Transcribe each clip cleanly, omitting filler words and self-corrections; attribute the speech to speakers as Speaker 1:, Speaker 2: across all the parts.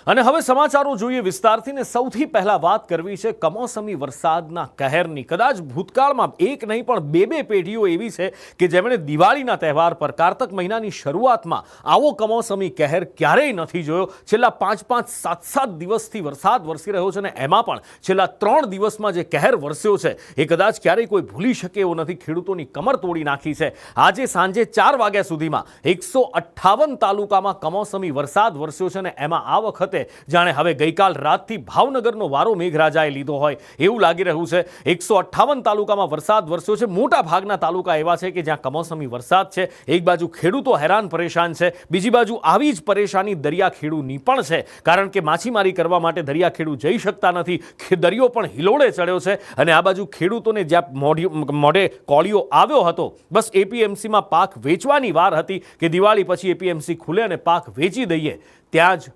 Speaker 1: અને હવે સમાચારો જોઈએ વિસ્તારથી ને સૌથી પહેલા વાત કરવી છે કમોસમી વરસાદના કહેરની। કદાચ ભૂતકાળમાં એક નહીં પણ બે પેઢીઓ એવી છે કે જેમણે દિવાળીના તહેવાર પર કારતક મહિનાની શરૂઆતમાં આવો કમોસમી કહેર ક્યારેય નથી જોયો। છેલ્લા 5-7 દિવસથી વરસાદ વરસી રહ્યો છે અને એમાં પણ છેલ્લા 3 દિવસમાં જે કહેર વરસ્યો છે એ કદાચ ક્યારેય કોઈ ભૂલી શકે એવો નથી। ખેડૂતોની કમર તોડી નાખી છે। આજે સાંજે 4 વાગ્યા સુધીમાં 158 તાલુકામાં કમોસમી વરસાદ વરસ્યો છે અને એમાં આ વખતે જાણે હવે ગઈકાલ રાતથી ભાવનગરનો વારો મેઘરાજાએ લીધો હોય એવું લાગી રહ્યું છે। 158 તાલુકામાં વરસાદ વરસ્યો છે। મોટા ભાગના તાલુકા એવા છે કે જ્યાં કમોસમી વરસાદ છે। એક બાજુ ખેડૂતો હેરાન પરેશાન છે, બીજી બાજુ આવી જ પરેશાની દરિયાખેડૂની પણ છે, કારણ કે માછીમારી કરવા માટે દરિયાખેડૂ જઈ શકતા નથી। દરિયો પણ હિલોડે ચડ્યો છે અને આ બાજુ ખેડૂતોને જ્યાં મોઢે કોળિયો આવ્યો હતો, બસ એપીએમસીમાં પાક વેચવાની વાર હતી કે દિવાળી પછી એપીએમસી ખુલે અને પાક વેચી દઈએ, ત્યાં જ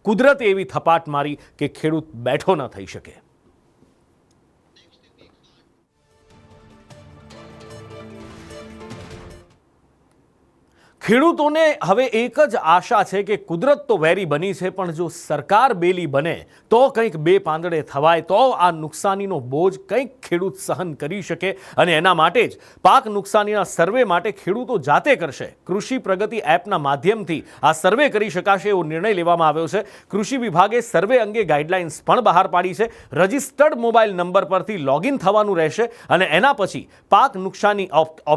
Speaker 1: કુદરતે એવી થપાટ મારી કે ખેડૂત બેઠો ન થઈ શકે। ખેડૂતોને હવે એક જ આશા છે કે કુદરત તો વેરી બની છે, પણ જો સરકાર બેલી બને તો કંઈક બે પાંદડે થવાય, તો આ નુકસાનીનો બોજ કંઈક ખેડૂત સહન કરી શકે। અને એના માટે જ પાક નુકસાનીના સર્વે માટે ખેડૂતો જાતે કરશે। કૃષિ પ્રગતિ એપના માધ્યમથી આ સર્વે કરી શકાશે એવો નિર્ણય લેવામાં આવ્યો છે। કૃષિ વિભાગે સર્વે અંગે ગાઈડલાઇન્સ પણ બહાર પાડી છે। રજિસ્ટર્ડ મોબાઈલ નંબર પરથી લોગિન થવાનું રહેશે અને એના પછી પાક નુકસાની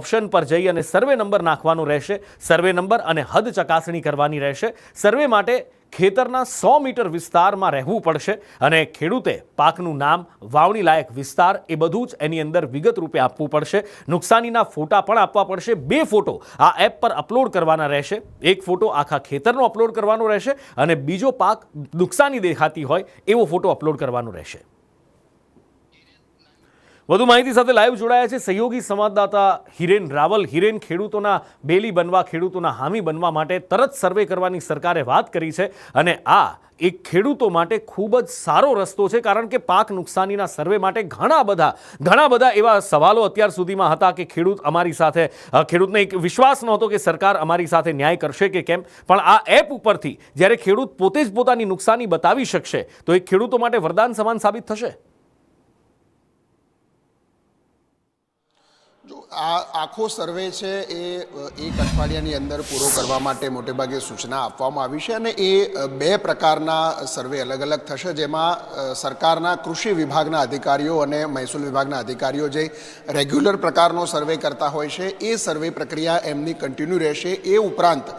Speaker 1: ઓપ્શન પર જઈ અને સર્વે નંબર નાખવાનો રહેશે। સર્વે નંબર અને હદ ચકાસણી કરવાની રહેશે। સર્વે માટે ખેતરના 100 મીટર વિસ્તારમાં રહેવું પડશે અને ખેડૂતે પાકનું નામ, વાવણી લાયક વિસ્તાર એ બધું જ એની અંદર વિગત રૂપે આપવું પડશે। નુકસાનીના ફોટા પણ આપવા પડશે। 2 ફોટો આ એપ પર અપલોડ કરવાના રહેશે। એક ફોટો આખા ખેતરનો અપલોડ કરવાનો રહેશે અને બીજો પાક નુકસાની દેખાતી હોય એવો ફોટો અપલોડ કરવાનો રહેશે। વધુ માહિતી સાથે લાઈવ જોડાયા છે સહયોગી સંવાદદાતા હિરેન રાવલ। હિરેન, ખેડૂતોના બેલી બનવા, ખેડૂતોના હામી બનવા માટે તરત સર્વે કરવાની સરકારે વાત કરી છે અને આ એક ખેડૂતો માટે ખૂબ જ સારો રસ્તો છે, કારણ કે પાક નુકસાનીના સર્વે માટે ઘણા બધા એવા સવાલો અત્યાર સુધીમાં હતા કે ખેડૂતને એક વિશ્વાસ નહોતો કે સરકાર અમારી સાથે ન્યાય કરશે કે કેમ, પણ આ એપ ઉપરથી જ્યારે ખેડૂત પોતે જ પોતાની નુકસાની બતાવી શકશે તો એક ખેડૂતો માટે વરદાન સમાન સાબિત થશે।
Speaker 2: આ આખો સર્વે છે એ 1 અઠવાડિયાની અંદર પૂરો કરવા માટે મોટેભાગે સૂચના આપવામાં આવી છે અને એ 2 પ્રકારના સર્વે અલગ અલગ થશે, જેમાં સરકારના કૃષિ વિભાગના અધિકારીઓ અને મહેસૂલ વિભાગના અધિકારીઓ જે રેગ્યુલર પ્રકારનો સર્વે કરતા હોય છે એ સર્વે પ્રક્રિયા એમની કન્ટિન્યુ રહેશે। એ ઉપરાંત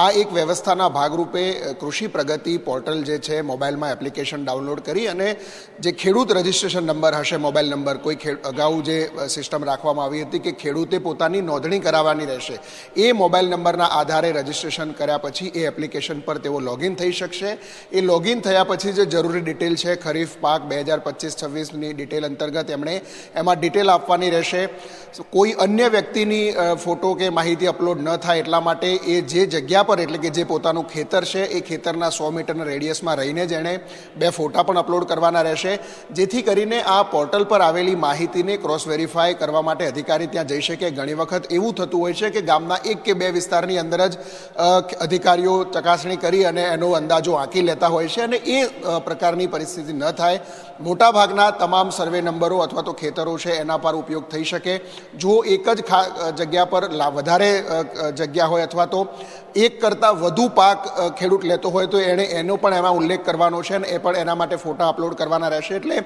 Speaker 2: આ એક વ્યવસ્થાના ભાગરૂપે કૃષિ પ્રગતિ પોર્ટલ જે છે મોબાઈલમાં એપ્લિકેશન ડાઉનલોડ કરી અને જે ખેડૂત રજિસ્ટ્રેશન નંબર હશે, મોબાઈલ નંબર, કોઈ અગાઉ જે સિસ્ટમ રાખવામાં આવી હતી કે ખેડૂતે પોતાની નોંધણી કરાવવાની રહેશે, એ મોબાઈલ નંબરના આધારે રજિસ્ટ્રેશન કર્યા પછી એ એપ્લિકેશન પર તેઓ લોગિન થઈ શકશે। એ લોગિન થયા પછી જે જરૂરી ડિટેલ છે ખરીફ પાક 2025-26ની ડિટેલ અંતર્ગત એમણે એમાં ડિટેલ આપવાની રહેશે। કોઈ અન્ય વ્યક્તિની ફોટો કે માહિતી અપલોડ ન થાય એટલા માટે એ જે જગ્યા પર, એટલે કે જે પોતાનું ખેતર છે એ ખેતરના 100 મીટરના રેડિયસમાં રહીને જ એણે 2 ફોટા પણ અપલોડ કરવાના રહેશે, જેથી કરીને આ પોર્ટલ પર આવેલી માહિતીને ક્રોસ વેરીફાઈ કરવા માટે અધિકારી ત્યાં જઈ શકે। ઘણી વખત એવું થતું હોય છે કે ગામના 1 કે 2 વિસ્તારની અંદર જ અધિકારીઓ ચકાસણી કરી અને એનો અંદાજો આંકી લેતા હોય છે અને એ પ્રકારની પરિસ્થિતિ ન થાય। મોટાભાગના તમામ સર્વે નંબરો અથવા તો ખેતરો છે એના પર ઉપયોગ થઈ શકે। જો એક જ જગ્યા પર વધારે જગ્યા હોય અથવા તો એક કરતાં વધુ પાક ખેડૂત લેતો હોય તો એનો પણ એમાં ઉલ્લેખ કરવાનો છે અને એ પણ એના માટે ફોટા અપલોડ કરવાના રહેશે। એટલે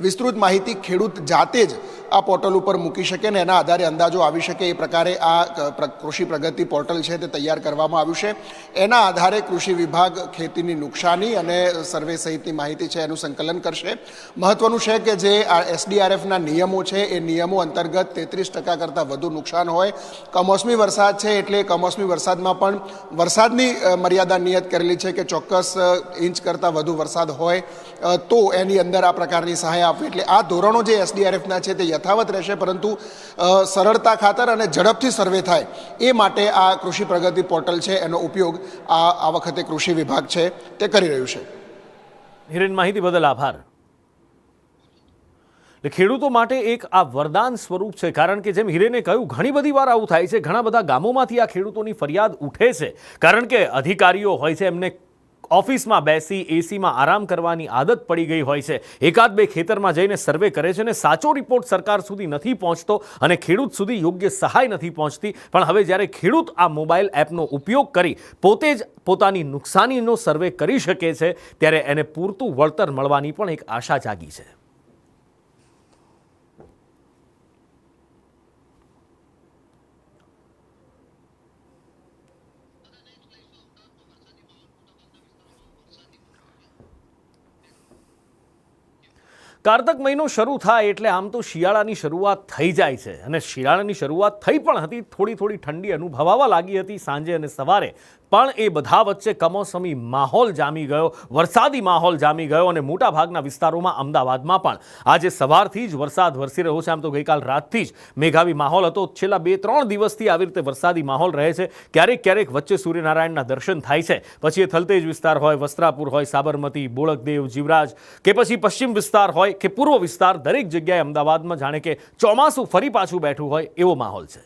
Speaker 2: વિસ્તૃત માહિતી ખેડૂત જાતે જ આ પોર્ટલ ઉપર મૂકી શકે અને એના આધારે અંદાજો આવી શકે એ પ્રકારે આ કૃષિ પ્રગતિ પોર્ટલ છે તે તૈયાર કરવામાં આવ્યું છે। એના આધારે કૃષિ વિભાગ ખેતીની નુકસાની અને સર્વે સહિતની માહિતી છે એનું સંકલન કરશે। મહત્વનું છે કે જે આ એસડીઆરએફના નિયમો છે એ નિયમો અંતર્ગત 33% કરતાં વધુ નુકસાન હોય, કમોસમી વરસાદ છે એટલે કમોસમી વરસાદમાં પણ વરસાદની મર્યાદા નિયત કરેલી છે કે ચોક્કસ ઇંચ કરતાં વધુ વરસાદ હોય તો એની અંદર આ પ્રકારની સહાય આપવી। એટલે આ ધોરણો જે એસડીઆરએફના છે તે યથાવત રહેશે, પરંતુ સરળતા ખાતર અને ઝડપથી સર્વે થાય એ માટે આ કૃષિ પ્રગતિ પોર્ટલ છે એનો ઉપયોગ આ વખતે કૃષિ વિભાગ છે તે કરી રહ્યું છે।
Speaker 1: હિરેન, માહિતી બદલ આભાર। ખેડૂતો માટે એક આ વરદાન સ્વરૂપ છે, કારણ કે જેમ હિરેને કહ્યું ઘણી બધી વાર આવું થાય છે। ઘણા બધા ગામોમાંથી આ ખેડૂતોની ફરિયાદ ઉઠે છે, કારણ કે અધિકારીઓ હોય છે એમને ઓફિસમાં બેસી એસીમાં આરામ કરવાની આદત પડી ગઈ હોય છે, એકાદ બે ખેતરમાં જઈને સર્વે કરે છે અને સાચો રિપોર્ટ સરકાર સુધી નથી પહોંચતો અને ખેડૂત સુધી યોગ્ય સહાય નથી પહોંચતી. પણ હવે જ્યારે ખેડૂત આ મોબાઈલ એપનો ઉપયોગ કરી પોતે જ પોતાની નુકસાનીનો સર્વે કરી શકે છે, ત્યારે એને પૂરતું વળતર મળવાની પણ એક આશા જાગી છે. કારતક મહિનો શરૂ થાય એટલે આમ તો શિયાળાની શરૂઆત થઈ જાય છે અને શિયાળાની શરૂઆત થઈ પણ હતી, થોડી ઠંડી અનુભવાવા લાગી હતી સાંજે અને સવારે, પણ એ બધા વચ્ચે કમોસમી માહોલ જામી ગયો, વરસાદી માહોલ જામી ગયો અને મોટાભાગના વિસ્તારોમાં અમદાવાદમાં પણ આજે સવારથી જ વરસાદ વરસી રહ્યો છે. આમ તો ગઈકાલ રાતથી જ મેઘાવી માહોલ હતો, છેલ્લા 2-3 દિવસથી આવી રીતે વરસાદી માહોલ રહે છે. ક્યારેક વચ્ચે સૂર્યનારાયણના દર્શન થાય છે, પછી એ થલતેજ વિસ્તાર હોય, વસ્ત્રાપુર હોય, સાબરમતી, બોળકદેવ, જીવરાજ કે પછી પશ્ચિમ વિસ્તાર હોય કે પૂર્વ વિસ્તાર, દરેક જગ્યાએ અમદાવાદમાં જાણે કે ચોમાસું ફરી પાછું બેઠું હોય એવો માહોલ છે.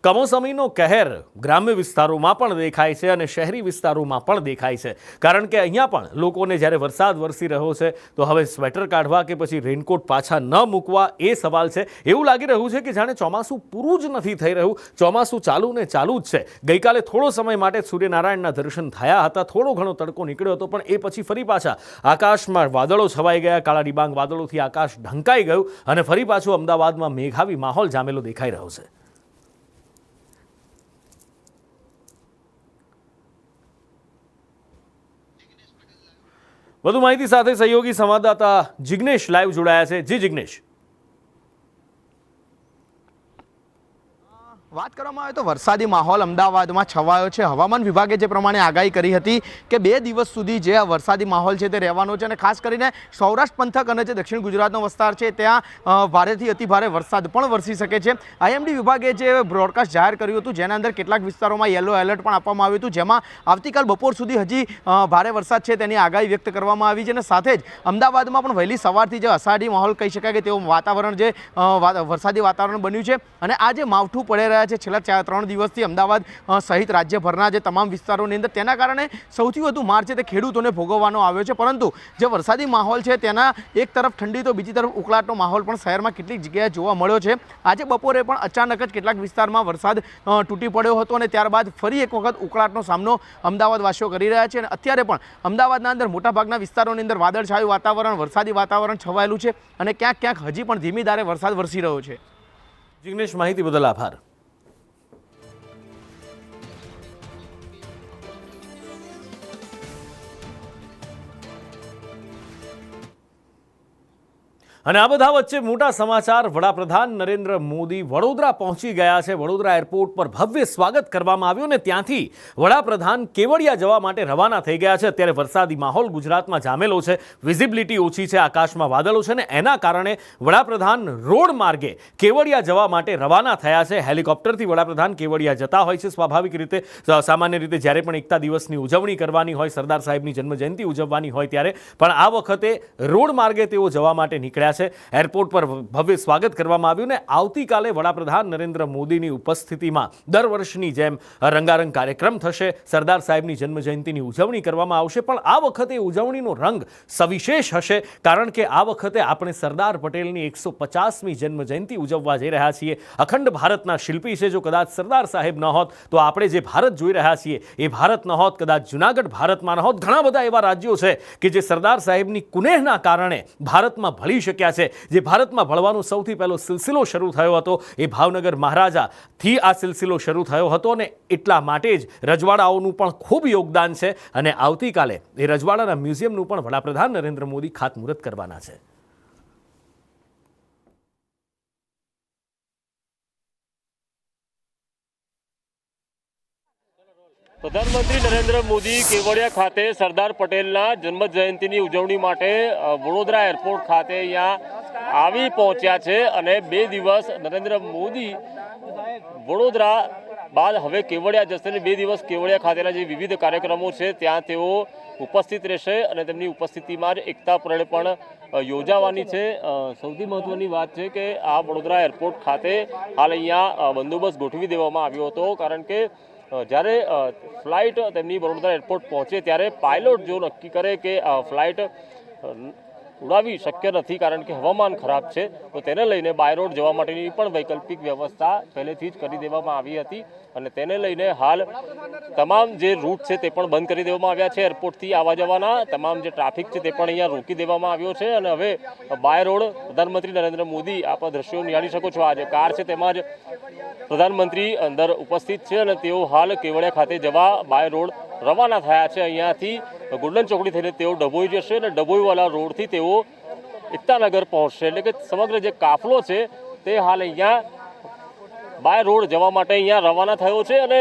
Speaker 1: કમોસમીનો કહેર ગ્રામ્ય વિસ્તારોમાં પણ દેખાય છે અને શહેરી વિસ્તારોમાં પણ દેખાય છે, કારણ કે અહીંયા પણ લોકોને જ્યારે વરસાદ વરસી રહ્યો છે તો હવે સ્વેટર કાઢવા કે પછી રેનકોટ પાછા ન મૂકવા એ સવાલ છે. એવું લાગી રહ્યું છે કે જાણે ચોમાસું પૂરું જ નથી થઈ રહ્યું, ચોમાસું ચાલુ ને ચાલુ જ છે. ગઈકાલે થોડો સમય માટે સૂર્યનારાયણના દર્શન થયા હતા, થોડો ઘણો તડકો નીકળ્યો હતો, પણ એ પછી ફરી પાછા આકાશમાં વાદળો છવાઈ ગયા, કાળા ડિબાંગ વાદળોથી આકાશ ઢંકાઈ ગયું અને ફરી પાછું અમદાવાદમાં મેઘાવી માહોલ જામેલો દેખાઈ રહ્યો છે. વધુ માહિતી સાથે સહયોગી સંવાદદાતા જિગ્નેશ લાઈવ જોડાયા છે. જી જિગ્નેશ.
Speaker 3: વાત કરવામાં આવે તો વરસાદી માહોલ અમદાવાદમાં છવાયો છે. હવામાન વિભાગે જે પ્રમાણે આગાહી કરી હતી કે 2 દિવસ સુધી જે વરસાદી માહોલ છે તે રહેવાનો છે અને ખાસ કરીને સૌરાષ્ટ્ર પંથક અને જે દક્ષિણ ગુજરાતનો વિસ્તાર છે ત્યાં ભારેથી અતિભારે વરસાદ પણ વરસી શકે છે. આઈએમડી વિભાગે જે બ્રોડકાસ્ટ જાહેર કર્યું હતું જેના અંદર કેટલાક વિસ્તારોમાં યલો એલર્ટ પણ આપવામાં આવ્યું હતું, જેમાં આવતીકાલ બપોર સુધી હજી ભારે વરસાદ છે તેની આગાહી વ્યક્ત કરવામાં આવી છે અને સાથે જ અમદાવાદમાં પણ વહેલી સવારથી જે અષાઢી માહોલ કહી શકાય કે તેવું વાતાવરણ જે વરસાદી વાતાવરણ બન્યું છે અને આ જે માવઠું પડે રહ્યા છે છેલ્લા 3 દિવસથી અમદાવાદ સહિત રાજ્યભરના જે તમામ વિસ્તારોની અંદર, તેના કારણે સૌથી વધુ માર છે તે ખેડૂતોને ભોગવવાનો આવ્યો છે. પરંતુ જે વરસાદી માહોલ છે તેના એક તરફ ઠંડી તો બીજી તરફ ઉકળાટનો માહોલ પણ શહેરમાં કેટલીક જગ્યાએ જોવા મળ્યો છે. આજે બપોરે પણ અચાનક જ કેટલાક વિસ્તારમાં વરસાદ તૂટી પડ્યો હતો અને ત્યારબાદ ફરી એક વખત ઉકળાટનો સામનો અમદાવાદવાસીઓ કરી રહ્યા છે અને અત્યારે પણ અમદાવાદના અંદર મોટાભાગના વિસ્તારોની અંદર વાદળછાયું વાતાવરણ, વરસાદી વાતાવરણ છવાયેલું છે અને ક્યાંક હજી પણ ધીમી ધારે વરસાદ વરસી રહ્યો છે.
Speaker 1: જિગ્નેશ, માહિતી બદલ આભાર. અને આ બધા વચ્ચે મોટા સમાચાર. વડાપ્રધાન નરેન્દ્ર મોદી વડોદરા પહોંચી ગયા છે. વડોદરા એરપોર્ટ પર ભવ્ય સ્વાગત કરવામાં આવ્યું અને ત્યાંથી વડાપ્રધાન કેવડિયા જવા માટે રવાના થઈ ગયા છે. અત્યારે વરસાદી માહોલ ગુજરાતમાં જામેલો છે, વિઝિબિલિટી ઓછી છે, આકાશમાં વાદળો છે અને એના કારણે વડાપ્રધાન રોડ માર્ગે કેવડિયા જવા માટે રવાના થયા છે. હેલિકોપ્ટરથી વડાપ્રધાન કેવડિયા જતા હોય છે. સ્વાભાવિક રીતે સામાન્ય રીતે જ્યારે પણ એકતા દિવસની ઉજવણી કરવાની હોય, સરદાર સાહેબની જન્મજયંતિ ઉજવવાની હોય ત્યારે, પણ આ વખતે રોડ માર્ગે તેઓ જવા માટે નીકળ્યા છે. એરપોર્ટ પર ભવ્ય સ્વાગત કરવામાં આવ્યું ને આવતીકાલે વડાપ્રધાન નરેન્દ્ર મોદીની ઉપસ્થિતિમાં દર વર્ષની જેમ રંગારંગ કાર્યક્રમ થશે. સરદાર સાહેબની જન્મજયંતિની ઉજવણી કરવામાં આવશે, પણ આ વખતે ઉજવણીનો રંગ સવિશેષ હશે, કારણ કે આ વખતે આપણે સરદાર પટેલની 150મી જન્મજયંતિ ઉજવવા જઈ રહ્યા છીએ. અખંડ ભારતના શિલ્પી છે. જો કદાચ સરદાર સાહેબ ન હોત તો આપણે જે ભારત જોઈ રહ્યા છીએ એ ભારત ન હોત, કદાચ જુનાગઢ ભારતમાં ન હોત. ઘણા બધા એવા રાજ્યો છે કે જે સરદાર સાહેબની કુનેહના કારણે ભારતમાં ભળી શક્યા છે. જે ભારતમાં ભળવાનો સૌથી પહેલો સિલસિલો શરૂ થયો હતો એ ભાવનગર મહારાજાથી આ સિલસિલો શરૂ થયો હતો અને એટલા માટે જ રજવાડાઓનું પણ ખૂબ યોગદાન છે અને આવતીકાલે એ રજવાડાના મ્યુઝિયમનું પણ વડાપ્રધાન નરેન્દ્ર મોદી ખાતમુહૂર્ત કરવાના છે.
Speaker 4: પ્રધાનમંત્રી નરેન્દ્ર મોદી કેવડિયા ખાતે સરદાર પટેલના જન્મજયંતિની ઉજવણી માટે વડોદરા એરપોર્ટ ખાતે અહીંયા આવી પહોંચ્યા છે અને 2 દિવસ નરેન્દ્ર મોદી વડોદરા બાદ હવે કેવડિયા જશે અને 2 દિવસ કેવડિયા ખાતેના જે વિવિધ કાર્યક્રમો છે ત્યાં તેઓ ઉપસ્થિત રહેશે અને તેમની ઉપસ્થિતિમાં જ એકતા પરેડ પણ યોજાવાની છે। સૌથી મહત્વની વાત છે કે આ વડોદરા એરપોર્ટ ખાતે હાલ અહીંયા બંદોબસ્ત ગોઠવી દેવામાં આવ્યો હતો, કારણ કે જ્યારે ફ્લાઇટ તેમની વડોદરા એરપોર્ટ પહોંચે ત્યારે પાયલોટ જો નક્કી કરે કે ફ્લાઇટ ઉડાવી શક્ય નથી કારણ કે હવામાન ખરાબ છે, તો તેને લઈને બાય રોડ જવા માટેની પણ વૈકલ્પિક વ્યવસ્થા પહેલેથી જ કરી દેવામાં આવી હતી અને તેને લઈને હાલ તમામ જે રૂટ છે તે પણ બંધ કરી દેવામાં આવ્યા છે। એરપોર્ટથી આવવા જવાના તમામ જે ટ્રાફિક છે તે પણ અહીંયા રોકી દેવામાં આવ્યો છે અને હવે બાય રોડ પ્રધાનમંત્રી નરેન્દ્ર મોદી આપ દ્રશ્યો નિહાળી શકો છો। આ જે કાર છે તેમાં જ પ્રધાનમંત્રી અંદર ઉપસ્થિત છે અને તેઓ હાલ કેવડિયા ખાતે જવા બાય રોડ રવાના થયા છે। અહીંયાથી ગોલ્ડન ચોકડી થઈને તેઓ ડભોઈ જશે અને ડભોઈવાળા રોડથી તેઓ એકતાનગર પહોંચશે, એટલે કે સમગ્ર જે કાફલો છે તે હાલ અહીંયા બાય રોડ જવા માટે અહીંયા રવાના થયો છે અને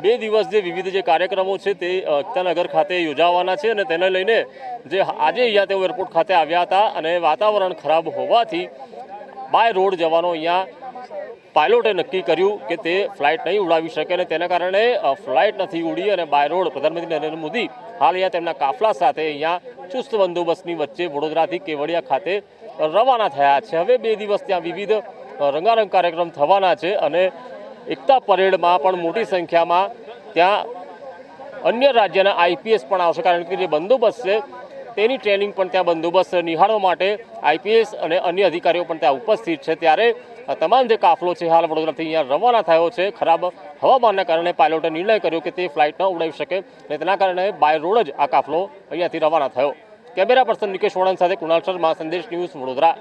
Speaker 4: 2 દિવસ જે વિવિધ જે કાર્યક્રમો છે તે એકતાનગર ખાતે યોજાવાના છે અને તેને લઈને જે આજે અહીંયા તેઓ એરપોર્ટ ખાતે આવ્યા હતા અને વાતાવરણ ખરાબ હોવાથી બાય રોડ જવાનો અહીંયા પાયલોટે નક્કી કર્યું કે તે ફ્લાઇટ નહીં ઉડાવી શકે અને તેના કારણે ફ્લાઇટ નથી ઉડી અને બાય રોડ પ્રધાનમંત્રી નરેન્દ્ર મોદી હાલ અહીંયા તેમના કાફલા સાથે અહીંયા ચુસ્ત બંદોબસ્તની વચ્ચે વડોદરાથી કેવડિયા ખાતે રવાના થયા છે। હવે 2 દિવસ ત્યાં વિવિધ રંગારંગ કાર્યક્રમ થવાના છે અને એકતા પરેડમાં પણ મોટી સંખ્યામાં ત્યાં અન્ય રાજ્યના આઈપીએસ પણ આવશે, કારણ કે જે બંદોબસ્ત છે તેની ટ્રેનિંગ પણ ત્યાં બંદોબસ્ત નિહાળવા માટે આઈપીએસ અને અન્ય અધિકારીઓ પણ ત્યાં ઉપસ્થિત છે। ત્યારે તમામ જે કાફલો છે હાલ વડોદરાથી અહીંયા રવાના થયો છે। ખરાબ હવામાનના કારણે પાયલોટે નિર્ણય કર્યો કે તે ફ્લાઇટ ન ઉડાવી શકે અને તેના કારણે બાય રોડ જ આ કાફલો અહીંયાથી રવાના થયો। કેમેરા પર્સન નિકેશ વણન સાથે કુણાલ શર્મા, સંદેશ ન્યૂઝ, વડોદરા।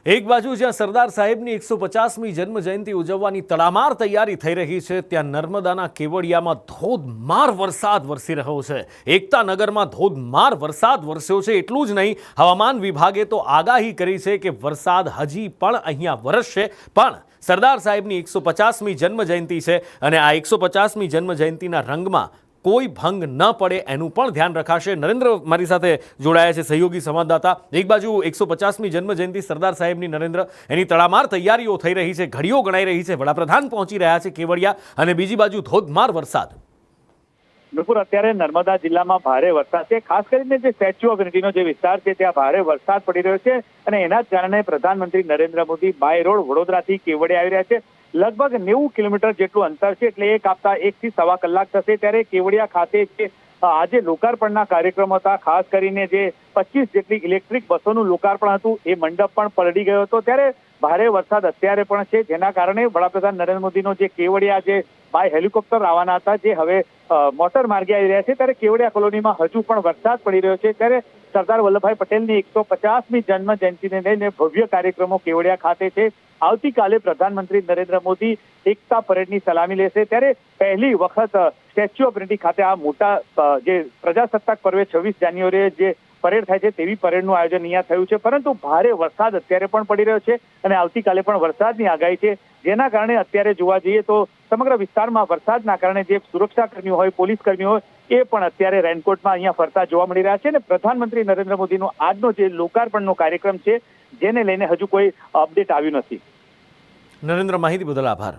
Speaker 1: એક બાજુ જ્યાં સરદાર સાહેબની 150મી જન્મ જયંતિ ઉજવવાની તડામાર તૈયારી થઈ રહી છે, ત્યાં નર્મદાના કેવડિયામાં ધોધમાર વરસાદ વરસી રહ્યો છે। એકતાનગરમાં ધોધમાર વરસાદ વરસ્યો છે। એટલું જ નહીં, હવામાન વિભાગે તો આગાહી કરી છે કે વરસાદ હજી પણ અહીંયા વરસશે, પણ સરદાર સાહેબની 150મી જન્મ જયંતિ છે અને આ 150મી જન્મ જયંતિના રંગમાં કોઈ ભંગ ન પડે એનું પણ ધ્યાન રખાશે। નરેન્દ્ર મારી સાથે જોડાયા છે, સહયોગી સંવાદદાતા। એક બાજુ 150મી જન્મ જયંતિ સરદાર સાહેબની, નરેન્દ્ર, એની તડામાર તૈયારીઓ થઈ રહી છે, ઘડીઓ ગણાઈ રહી છે, વડાપ્રધાન પહોંચી રહ્યા છે કેવડિયા, અને બીજી બાજુ ધોધમાર વરસાદ।
Speaker 5: બિલકુલ, અત્યારે નર્મદા જિલ્લામાં ભારે વરસાદ છે, ખાસ કરીને જે સ્ટેચ્યુ ઓફ યુનિટીનો જે વિસ્તાર છે ત્યાં ભારે વરસાદ પડી રહ્યો છે અને એના જ કારણે પ્રધાનમંત્રી નરેન્દ્ર મોદી બાય રોડ વડોદરાથી કેવડિયા આવી રહ્યા છે। લગભગ 90 કિલોમીટર જેટલું અંતર છે, એટલે એ કાપતા 1 થી સવા કલાક થશે। ત્યારે કેવડિયા ખાતે જે આજે લોકાર્પણના કાર્યક્રમ હતા, ખાસ કરીને જે 25 જેટલી ઇલેક્ટ્રિક બસોનું લોકાર્પણ હતું એ મંડપ પણ પલળી ગયો હતો। ત્યારે ભારે વરસાદ અત્યારે પણ છે, જેના કારણે વડાપ્રધાન નરેન્દ્ર મોદીનો જે કેવડિયા જે બાય હેલિકોપ્ટર આવવાના હતા જે હવે મોટર માર્ગે આવી રહ્યા છે, ત્યારે કેવડિયા કોલોનીમાં હજુ પણ વરસાદ પડી રહ્યો છે। ત્યારે સરદાર વલ્લભભાઈ પટેલની 150મી જન્મ જયંતિને લઈને ભવ્ય કાર્યક્રમો કેવડિયા ખાતે છે। આવતીકાલે પ્રધાનમંત્રી નરેન્દ્ર મોદી એકતા પરેડની સલામી લેશે। ત્યારે પહેલી વખત સ્ટેચ્યુ ઓફ યુનિટી ખાતે આ મોટા જે પ્રજાસત્તાક પર્વે 26 જાન્યુઆરીએ જે પરેડ થાય છે તેવી પરેડનું આયોજન અહીંયા થયું છે, પરંતુ ભારે વરસાદ અત્યારે પણ પડી રહ્યો છે અને આવતીકાલે પણ વરસાદની આગાહી છે, જેના કારણે અત્યારે જોવા જઈએ તો સમગ્ર વિસ્તારમાં વરસાદના કારણે જે સુરક્ષા કર્મીઓ હોય, પોલીસ કર્મીઓ હોય, એ પણ અત્યારે રેનકોટમાં અહીંયા ફરતા જોવા મળી રહ્યા છે અને પ્રધાનમંત્રી નરેન્દ્ર મોદીનો આજનો જે લોકાર્પણનો કાર્યક્રમ છે જેને લઈને હજુ કોઈ અપડેટ આવ્યું નથી।
Speaker 1: નરેન્દ્ર, માહિતી બદલ આભાર।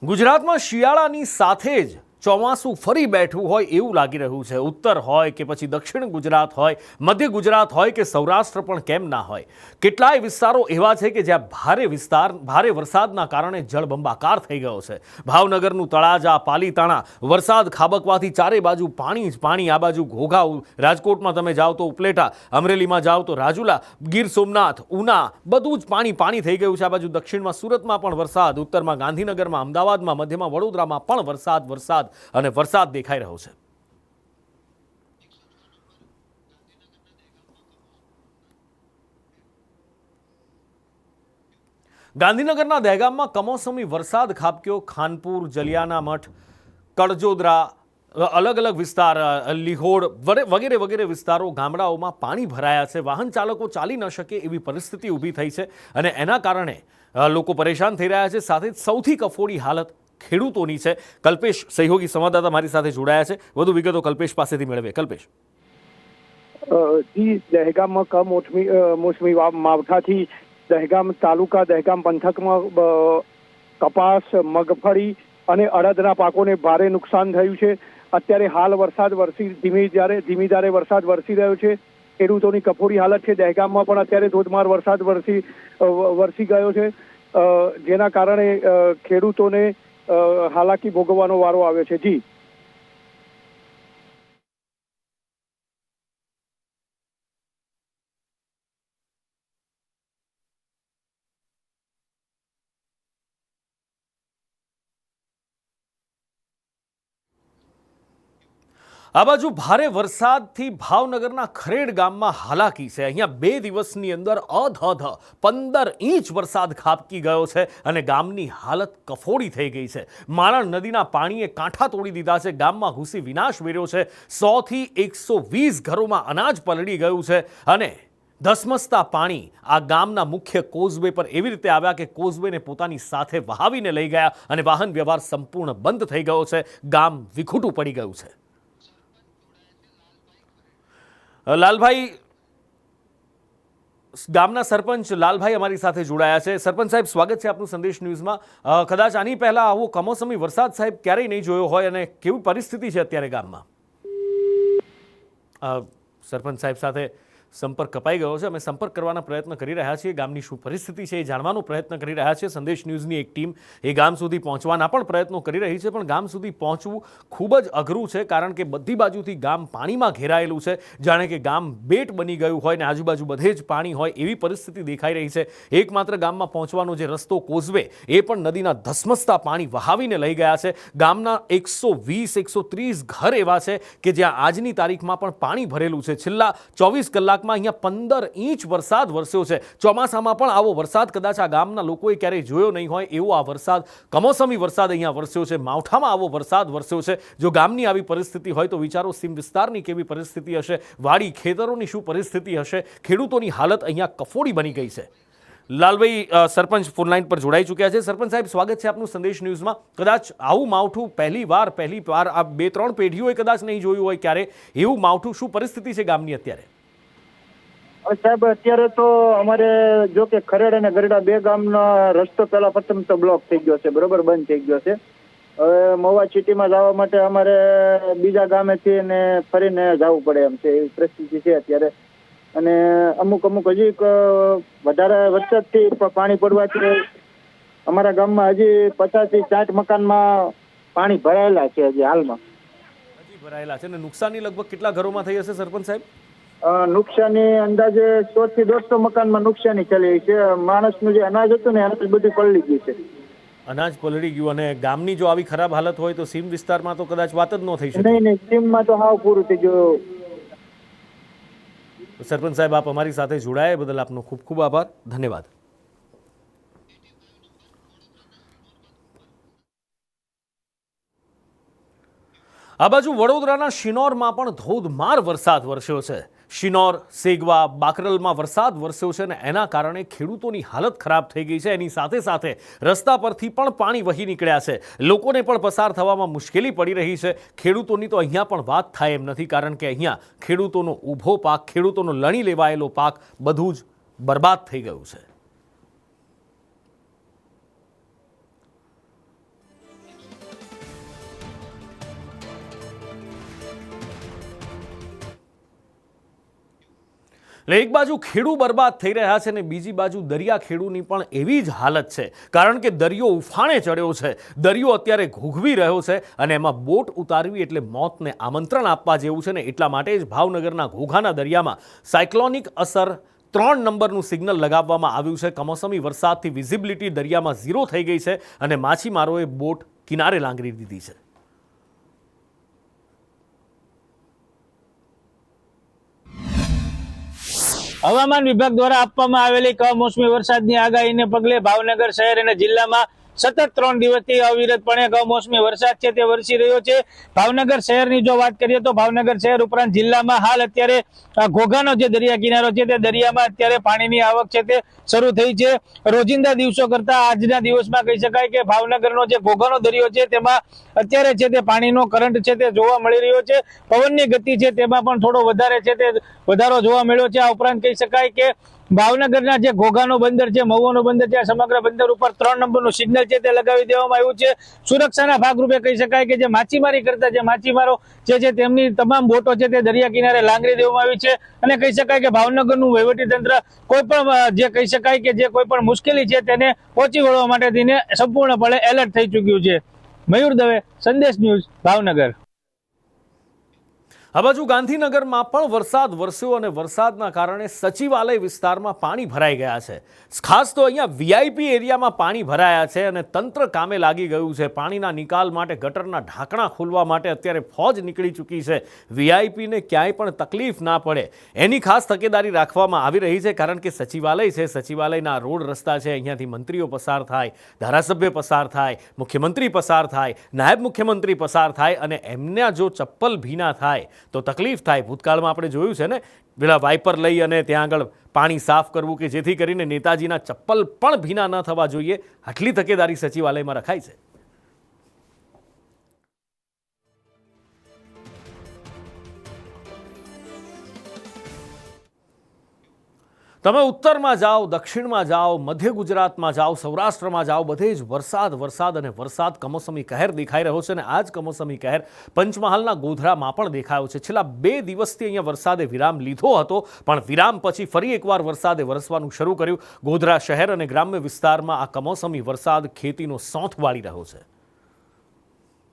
Speaker 1: ગુજરાતમાં શિયાળાની સાથે જ ચોમાસું ફરી બેઠું હોય એવું લાગી રહ્યું છે। ઉત્તર હોય કે પછી દક્ષિણ ગુજરાત હોય, મધ્ય ગુજરાત હોય કે સૌરાષ્ટ્ર પણ કેમ ના હોય, કેટલાય વિસ્તારો એવા છે કે જ્યાં ભારે વરસાદના કારણે જળબંબાકાર થઈ ગયો છે। ભાવનગરનું તળાજા, પાલીતાણા, વરસાદ ખાબકવાથી ચારે બાજુ પાણી જ પાણી। આ બાજુ ઘોઘા, રાજકોટમાં તમે જાઓ તો ઉપલેટા, અમરેલીમાં જાઓ તો રાજુલા, ગીર સોમનાથ, ઉના, બધું જ પાણી પાણી થઈ ગયું છે। આ બાજુ દક્ષિણમાં સુરતમાં પણ વરસાદ, ઉત્તરમાં ગાંધીનગરમાં, અમદાવાદમાં, મધ્યમાં વડોદરામાં પણ વરસાદ અને વરસાદ દેખાઈ રહ્યો છે। ગાંધીનગરના દહેગામમાં કમોસમી વરસાદ ખાબક્યો। ખાનપુર, જલિયાના મઠ, કડજોદરા, અલગ અલગ વિસ્તાર, લીહોડ વગેરે વગેરે વિસ્તારો, ગામડાઓમાં પાણી ભરાયા છે। વાહન ચાલકો ચાલી ન શકે એવી પરિસ્થિતિ ઊભી થઈ છે અને એના કારણે લોકો પરેશાન થઈ રહ્યા છે। સાથે જ સૌથી કફોડી હાલત ખેડૂતોની છે. કલ્પેશ સહયોગી સંવાદદાતા મારી સાથે જોડાયા છે. વધુ વિગતો કલ્પેશ પાસેથી મેળવીએ. કલ્પેશ,
Speaker 6: જી દહેગામમાં કમોસમી માવઠાથી દહેગામ તાલુકા દહેગામ પંથકમાં કપાસ, મગફળી અને અડદના પાકોને ભારે નુકસાન થયું છે. અત્યારે હાલ વરસાદ ધીમી ધારે વરસાદ વરસી રહ્યો છે. ખેડૂતોની કફોડી હાલત છે. દહેગામમાં પણ અત્યારે ધોધમાર વરસાદ વરસી ગયો છે, જેના કારણે ખેડૂતોને હાલાકી ભોગવવાનો વારો આવ્યો છે. જી
Speaker 1: આ બાજુ ભારે વરસાદથી ભાવનગરના ખરેડ ગામમાં હાલાકી છે. અહીંયા 2 દિવસની અંદર અધધ 15 ઇંચ વરસાદ ખાબકી ગયો છે અને ગામની હાલત કફોડી થઈ ગઈ છે. માણણ નદીના પાણીએ કાંઠા તોડી દીધા છે. ગામમાં ઘૂસી વિનાશ વેર્યો છે. 100 થી 120 ઘરોમાં અનાજ પલળી ગયું છે અને ધસમસતા પાણી આ ગામના મુખ્ય કોઝવે પર એવી રીતે આવ્યા કે કોઝવેને પોતાની સાથે વહાવીને લઈ ગયા અને વાહન વ્યવહાર સંપૂર્ણ બંધ થઈ ગયો છે. ગામ વિખૂટું પડી ગયું છે. લાલભાઈ, ગામના સરપંચ લાલભાઈ અમારી સાથે જોડાયા છે. સરપંચ સાહેબ, સ્વાગત છે આપનું સંદેશ ન્યૂઝમાં. કદાચ આની પહેલા આવો કમોસમી વરસાદ સાહેબ ક્યારેય નહીં જોયો હોય અને કેવી પરિસ્થિતિ છે અત્યારે ગામમાં? સરપંચ સાહેબ સાથે સંપર્ક કપાઈ ગયો છે. અમે સંપર્ક કરવાના પ્રયત્ન કરી રહ્યા છીએ. ગામની શું પરિસ્થિતિ છે એ જાણવાનો પ્રયત્ન કરી રહ્યા છીએ. સંદેશ ન્યૂઝની એક ટીમ એ ગામ સુધી પહોંચવાના પણ પ્રયત્નો કરી રહી છે, પણ ગામ સુધી પહોંચવું ખૂબ જ અઘરું છે, કારણ કે બધી બાજુથી ગામ પાણીમાં ઘેરાયેલું છે. જાણે કે ગામ બેટ બની ગયું હોય ને આજુબાજુ બધે જ પાણી હોય એવી પરિસ્થિતિ દેખાઈ રહી છે. એકમાત્ર ગામમાં પહોંચવાનો જે રસ્તો કોઝવે એ પણ નદીના ધસમસતા પાણી વહાવીને લઈ ગયા છે. ગામના 120-130 ઘર એવા છે કે જ્યાં આજની તારીખમાં પણ પાણી ભરેલું છે. છેલ્લા 24 કલાક અહીંયા 15 ઇંચ વરસાદ વરસ્યો છે. ચોમાસામાં પણ આવો વરસાદ કદાચ આ ગામના લોકોએ ક્યારેય જોયો નહીં હોય એવો આ વરસાદ, કમોસમી વરસાદ અહીંયા વરસ્યો છે. માવઠામાં આવો વરસાદ વરસ્યો છે. જો ગામની આવી પરિસ્થિતિ હોય તો વિચારો સીમ વિસ્તારની કેવી પરિસ્થિતિ હશે, વાડી ખેતરોની શું પરિસ્થિતિ હશે. ખેડૂતોની હાલત અહીંયા કફોડી બની ગઈ છે. લાલભાઈ, સરપંચ ફોનલાઈન પર જોડાઈ ચૂક્યા છે. સરપંચ સાહેબ, સ્વાગત છે આપનું સંદેશ ન્યૂઝમાં. કદાચ આવું માવઠું પહેલી વાર આ 2-3 પેઢીઓએ કદાચ નહીં જોયું હોય ક્યારે એવું માવઠું. શું પરિસ્થિતિ છે ગામની અત્યારે?
Speaker 6: સાહેબ, અત્યારે તો અમારે જો કે ખરેડ અને ગરડા 2 ગામનો રસ્તો પેલા પ્રથમ તો બ્લોક થઈ ગયો છે, બરોબર, બંધ થઈ ગયો છે. હવે મહુવા સિટીમાં જવા માટે અમારે બીજા ગામેથી ને ફરીને જવું પડે એમ છે, એવી પરિસ્થિતિ છે અત્યારે. અને અમુક હજી વધારે વરસાદથી પાણી પડવાથી અમારા ગામમાં હજી 50 થી 60 મકાનમાં પાણી ભરાયેલા છે હજી હાલમાં.
Speaker 1: હજી ભરાયેલા છે. અને નુકસાની લગભગ કેટલા ઘરોમાં થઈ હશે સરપંચ સાહેબ?
Speaker 6: નુકસાની અંદાજે 100 થી 150 મકાનમાં નુકસાની ચાલી છે. માણસનું જે અનાજ હતું ને અનાજ બધું પલળી ગયું છે.
Speaker 1: અનાજ પલળી ગયું. અને ગામની જો આવી ખરાબ હાલત હોય તો સીમ વિસ્તારમાં તો કદાચ વાત જ ન થઈ શકે.
Speaker 6: નહીં, સીમમાં તો હાવ પૂરું થઈ ગયું.
Speaker 1: સરપંચ સાહેબ, આપ અમારી સાથે જોડાયા બદલ આપનો ખૂબ ખૂબ આભાર. ધન્યવાદ. આ બાજુ વડોદરાના શિનોરમાં પણ ધોધમાર વરસાદ વરસ્યો છે. શિનોર, સેગવા, બાકરલમાં વરસાદ વરસ્યો છે અને એના કારણે ખેડૂતોની હાલત ખરાબ થઈ ગઈ છે. એની સાથે સાથે રસ્તા પરથી પણ પાણી વહી નીકળ્યા છે. લોકોને પણ પસાર થવામાં મુશ્કેલી પડી રહી છે. ખેડૂતોની તો અહીંયા પણ વાત થાય એમ નથી, કારણ કે અહીંયા ખેડૂતોનો ઊભો પાક, ખેડૂતોનો લણી લેવાયેલો પાક બધું જ બરબાદ થઈ ગયું છે. એટલે એક બાજુ ખેડૂ બરબાદ થઈ રહ્યા છે અને બીજી બાજુ દરિયા ખેડૂની પણ એવી જ હાલત છે, કારણ કે દરિયો ઉફાણે ચડ્યો છે. દરિયો અત્યારે ઘૂઘવી રહ્યો છે અને એમાં બોટ ઉતારવી એટલે મોતને આમંત્રણ આપવા જેવું છે ને એટલા માટે જ ભાવનગરના ઘોઘાના દરિયામાં સાયક્લોનિક અસર 3 નંબરનું સિગ્નલ લગાવવામાં આવ્યું છે. કમોસમી વરસાદથી વિઝિબિલિટી દરિયામાં 0 થઈ ગઈ છે અને માછીમારોએ બોટ કિનારે લાંગરી દીધી છે.
Speaker 7: હવામાન વિભાગ દ્વારા આપવામાં આવેલી કમોસમી વરસાદની આગાહીને પગલે ભાવનગર શહેર અને જિલ્લામાં સતત 3 દિવસથી અવિરતપણે કમોસમી વરસાદ છે તે વરસી રહ્યો છે। ભાવનગર શહેરની જો વાત કરીએ તો ભાવનગર શહેર ઉપરાંત જિલ્લામાં હાલ અત્યારે ઘોઘાનો જે દરિયા કિનારો છે તે દરિયામાં અત્યારે પાણીની આવક છે તે શરૂ થઈ છે। રોજિંદા દિવસો કરતા આજના દિવસમાં કહી શકાય કે ભાવનગરનો જે ઘોઘાનો દરિયો છે તેમાં અત્યારે છે તે પાણીનો કરંટ છે તે જોવા મળી રહ્યો છે। પવનની ગતિ છે તેમાં પણ થોડો વધારે છે તે વધારો જોવા મળ્યો છે। આ ઉપરાંત કહી શકાય કે ભાવનગરના જે ઘોઘાનો બંદર છે, મહુવાનો બંદર છે, સમગ્ર બંદર ઉપર 3 નંબરનું સિગ્નલ છે તે લગાવી દેવામાં આવ્યું છે। સુરક્ષાના ભાગરૂપે કહી શકાય કે જે માછીમારી કરતા જે માછીમારો જે છે તેમની તમામ બોટો છે તે દરિયા કિનારે લાંગરી દેવામાં આવી છે અને કહી શકાય કે ભાવનગરનું વહીવટીતંત્ર કોઈ પણ જે કહી શકાય કે જે કોઈ પણ મુશ્કેલી છે તેને પહોંચી વળવા માટે તેને સંપૂર્ણપણે એલર્ટ થઈ ચૂક્યું છે। મયુર દવે, સંદેશ ન્યૂઝ, ભાવનગર।
Speaker 1: આ બાજુ ગાંધીનગરમાં પણ વરસાદ વરસ્યો અને વરસાદના કારણે સચિવાલય વિસ્તારમાં પાણી ભરાઈ ગયા છે। ખાસ તો અહીંયા વીઆઈપી એરિયામાં પાણી ભરાયા છે અને તંત્ર કામે લાગી ગયું છે। પાણીના નિકાલ માટે ગટરના ઢાંકણા ખોલવા માટે અત્યારે ફોજ નીકળી ચૂકી છે। વીઆઈપીને ક્યાંય પણ તકલીફ ના પડે એની ખાસ તકેદારી રાખવામાં આવી રહી છે, કારણ કે સચિવાલય છે, સચિવાલયના રોડ રસ્તા છે, અહીંયાથી મંત્રીઓ પસાર થાય, ધારાસભ્ય પસાર થાય, મુખ્યમંત્રી પસાર થાય, નાયબ મુખ્યમંત્રી પસાર થાય અને એમના જો ચપ્પલ ભીના થાય તો તકલીફ થાય। ભૂતકાળમાં આપણે જોયું છે ને, પેલા વાઇપર લઈ અને ત્યાં આગળ પાણી સાફ કરવું કે જેથી કરીને નેતાજીના ચપ્પલ પણ ભીના ન થવા જોઈએ, આટલી તકેદારી સચિવાલયમાં રખાઈ છે। તમે ઉત્તરમાં જાઓ, દક્ષિણમાં જાઓ, મધ્ય ગુજરાતમાં જાઓ, સૌરાષ્ટ્રમાં જાઓ, બધે જ વરસાદ વરસાદ અને વરસાદ કમોસમી કહેર દેખાઈ રહ્યો છે અને આ જ કમોસમી કહેર પંચમહાલના ગોધરામાં પણ દેખાયો છે। છેલ્લા 2 દિવસથી અહીંયા વરસાદે વિરામ લીધો હતો, પણ વિરામ પછી ફરી એકવાર વરસાદે વરસવાનું શરૂ કર્યું। ગોધરા શહેર અને ગ્રામ્ય વિસ્તારમાં આ કમોસમી વરસાદ ખેતીનો સોંથ વાળી રહ્યો છે।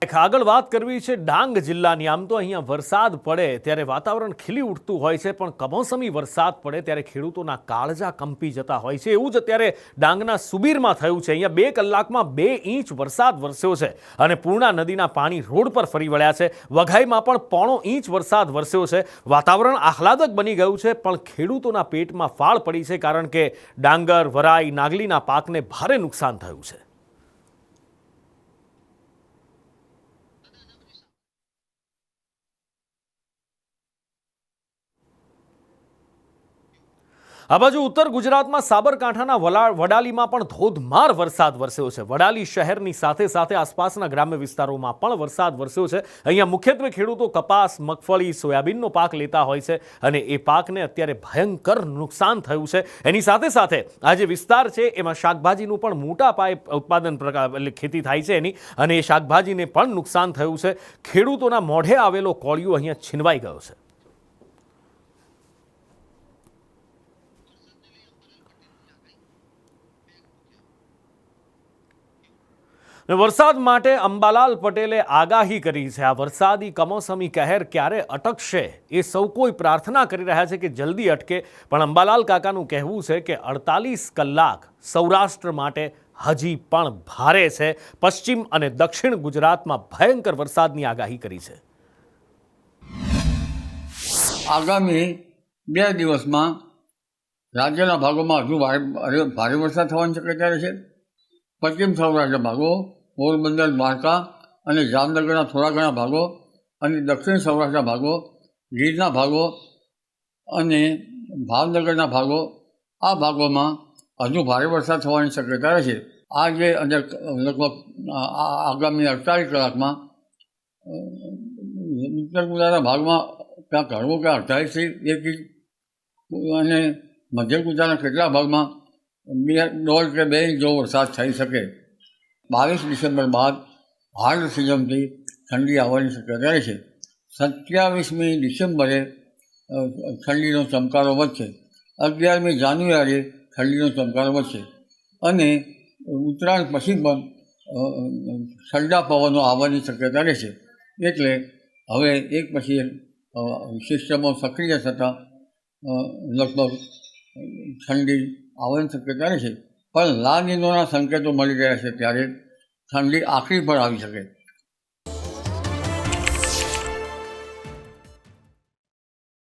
Speaker 1: આગળ વાત કરવી છે ડાંગ જિલ્લાની। આમ તો અહીંયા વરસાદ પડે ત્યારે વાતાવરણ ખીલી ઉઠતું હોય છે, પણ કમોસમી વરસાદ પડે ત્યારે ખેડૂતોના કાળજા કંપી જતા હોય છે। એવું જ અત્યારે ડાંગના સુબીરમાં થયું છે। અહીંયા 2 કલાકમાં 2 ઇંચ વરસાદ વરસ્યો છે અને પૂર્ણા નદીના પાણી રોડ પર ફરી વળ્યા છે। વઘાઈમાં પણ 1.5 ઇંચ વરસાદ વરસ્યો છે। વાતાવરણ આહલાદક બની ગયું છે, પણ ખેડૂતોના પેટમાં ફાળ પડી છે, કારણ કે ડાંગર, વરાઈ, નાગલીના પાકને ભારે નુકસાન થયું છે। આ બાજુ ઉત્તર ગુજરાતમાં સાબરકાંઠાના વડાલીમાં પણ ધોધમાર વરસાદ વરસ્યો છે। વડાલી શહેરની સાથે સાથે આસપાસના ગ્રામ્ય વિસ્તારોમાં પણ વરસાદ વરસ્યો છે। અહીંયા મુખ્યત્વે ખેડૂતો કપાસ, મગફળી, સોયાબીનનો પાક લેતા હોય છે અને એ પાકને અત્યારે ભયંકર નુકસાન થયું છે। એની સાથે સાથે આ જે વિસ્તાર છે એમાં શાકભાજીનું પણ મોટા પાયે ઉત્પાદન એટલે ખેતી થાય છે એની, અને એ શાકભાજીને પણ નુકસાન થયું છે। ખેડૂતોના મોઢે આવેલો કોળિયો અહીંયા છીનવાઈ ગયો છે। વરસાદ માટે અંબાલાલ પટેલે આગાહી કરી છે। આ વરસાદી કમોસમી કહેર ક્યારે અટકશે એ સૌ કોઈ પ્રાર્થના કરી રહ્યા છે કે જલ્દી અટકે, પણ અંબાલાલ કાકાનું કહેવું છે કે 48 કલાક સૌરાષ્ટ્ર માટે હજી પણ ભારે છે। પશ્ચિમ અને દક્ષિણ ગુજરાતમાં ભયંકર વરસાદની આગાહી કરી છે।
Speaker 8: આગામી 2 દિવસમાં રાજ્યના ભાગોમાં હજુ ભારે વરસાદ થવાની શક્યતા છે। પશ્ચિમ સૌરાષ્ટ્રના ભાગો, પોરબંદર, દ્વારકા અને જામનગરના થોડા ઘણા ભાગો અને દક્ષિણ સૌરાષ્ટ્રના ભાગો, ગીરના ભાગો અને ભાવનગરના ભાગો, આ ભાગોમાં હજુ ભારે વરસાદ થવાની શક્યતા રહેશે। આજે અને લગભગ આગામી 48 કલાકમાં ઉત્તર ગુજરાતના ભાગમાં ક્યાંક હળવો કે 28 થી 1 ઇંચ અને મધ્ય ગુજરાતના કેટલાક ભાગમાં 1.5 કે 2 ઇંચ જેવો વરસાદ થઈ શકે। 22 ડિસેમ્બર બાદ હાર્ડ સિઝનથી ઠંડી આવવાની શક્યતા રહેશે। 27મી ડિસેમ્બરે ઠંડીનો ચમકારો વધશે। 11મી જાન્યુઆરીએ ઠંડીનો ચમકારો વધશે અને ઉત્તરાયણ પછી પણ ઠંડા પવનો આવવાની શક્યતા રહેશે। એટલે હવે એક પછી એક સિસ્ટમો સક્રિય થતાં લગભગ ઠંડી આવવાની શક્યતા રહેશે। પણ લા નીનોના સંકેતો મળી રહ્યા છે, ત્યારે ઠંડી આખરી પર આવી શકે।